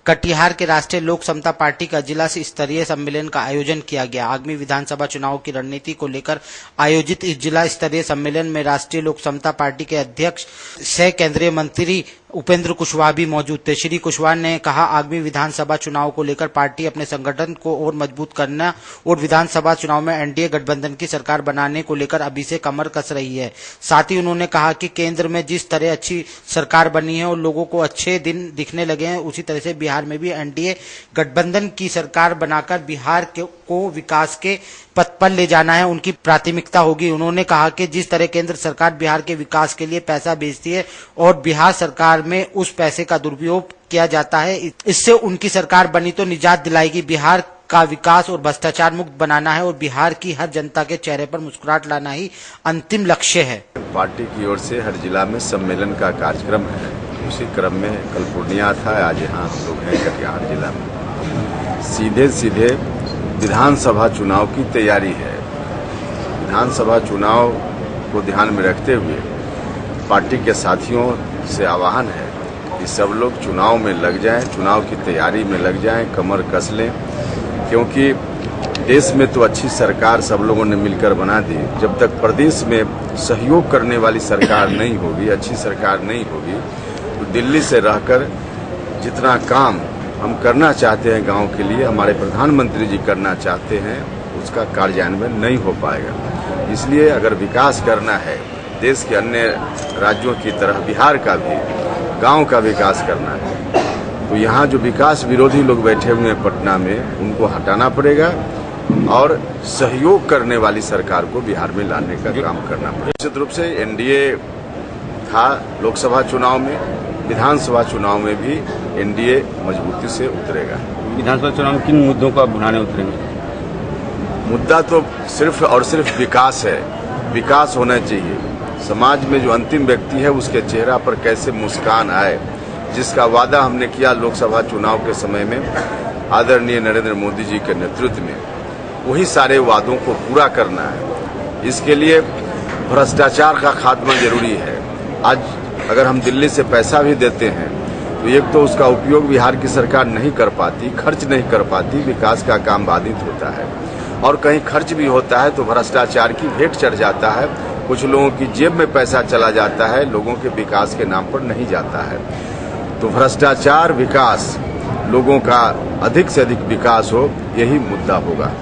कटिहार के राष्ट्रीय लोक समता पार्टी का जिला स्तरीय सम्मेलन का आयोजन किया गया। आगामी विधानसभा चुनाव की रणनीति को लेकर आयोजित इस जिला स्तरीय सम्मेलन में राष्ट्रीय लोक समता पार्टी के अध्यक्ष सह केंद्रीय मंत्री उपेंद्र कुशवाहा भी मौजूद थे। श्री कुशवाहा ने कहा, आगामी विधानसभा चुनाव को लेकर पार्टी अपने संगठन को और मजबूत करना और विधानसभा चुनाव में एनडीए गठबंधन की सरकार बनाने को लेकर अभी से कमर कस रही है। साथ ही उन्होंने कहा कि केंद्र में जिस तरह अच्छी सरकार बनी है और लोगों को अच्छे दिन दिखने लगे हैं, उसी तरह से बिहार में भी एनडीए गठबंधन की सरकार बनाकर बिहार को विकास के पथ पर ले जाना है उनकी प्राथमिकता होगी। उन्होंने कहा कि जिस तरह केंद्र सरकार बिहार के विकास के लिए पैसा भेजती है और बिहार सरकार में उस पैसे का दुरुपयोग किया जाता है, इससे उनकी सरकार बनी तो निजात दिलाएगी। बिहार का विकास और भ्रष्टाचार मुक्त बनाना है और बिहार की हर जनता के चेहरे पर मुस्कुराहट लाना ही अंतिम लक्ष्य है। पार्टी की ओर से हर जिला में सम्मेलन का कार्यक्रम है। उसी क्रम में कल पूर्णिया था, आज यहाँ हम लोग हैं कटिहार जिला में। सीधे विधानसभा चुनाव की तैयारी है। विधानसभा चुनाव को ध्यान में रखते हुए पार्टी के साथियों से आह्वान है कि सब लोग चुनाव में लग जाएं, चुनाव की तैयारी में लग जाएं, कमर कस लें, क्योंकि देश में तो अच्छी सरकार सब लोगों ने मिलकर बना दी। जब तक प्रदेश में सहयोग करने वाली सरकार नहीं होगी, अच्छी सरकार नहीं होगी, तो दिल्ली से रहकर जितना काम हम करना चाहते हैं गांव के लिए, हमारे प्रधानमंत्री जी करना चाहते हैं, उसका कार्यान्वयन नहीं हो पाएगा। इसलिए अगर विकास करना है, देश के अन्य राज्यों की तरह बिहार का भी गांव का विकास करना है, तो यहाँ जो विकास विरोधी लोग बैठे हुए हैं पटना में, उनको हटाना पड़ेगा और सहयोग करने वाली सरकार को बिहार में लाने का काम करना पड़ेगा। निश्चित रूप से एनडीए था लोकसभा चुनाव में, विधानसभा चुनाव में भी एनडीए मजबूती से उतरेगा। विधानसभा चुनाव में किन मुद्दों को बुढ़ाने उतरेंगे? मुद्दा तो सिर्फ और सिर्फ विकास है। विकास होना चाहिए। समाज में जो अंतिम व्यक्ति है उसके चेहरा पर कैसे मुस्कान आए, जिसका वादा हमने किया लोकसभा चुनाव के समय में आदरणीय नरेंद्र मोदी जी के नेतृत्व में, वही सारे वादों को पूरा करना है। इसके लिए भ्रष्टाचार का खात्मा जरूरी है। आज अगर हम दिल्ली से पैसा भी देते हैं तो एक तो उसका उपयोग बिहार की सरकार नहीं कर पाती, खर्च नहीं कर पाती, विकास का काम बाधित होता है, और कहीं खर्च भी होता है तो भ्रष्टाचार की भेंट चढ़ जाता है। कुछ लोगों की जेब में पैसा चला जाता है, लोगों के विकास के नाम पर नहीं जाता है। तो भ्रष्टाचार, विकास, लोगों का अधिक से अधिक विकास हो, यही मुद्दा होगा।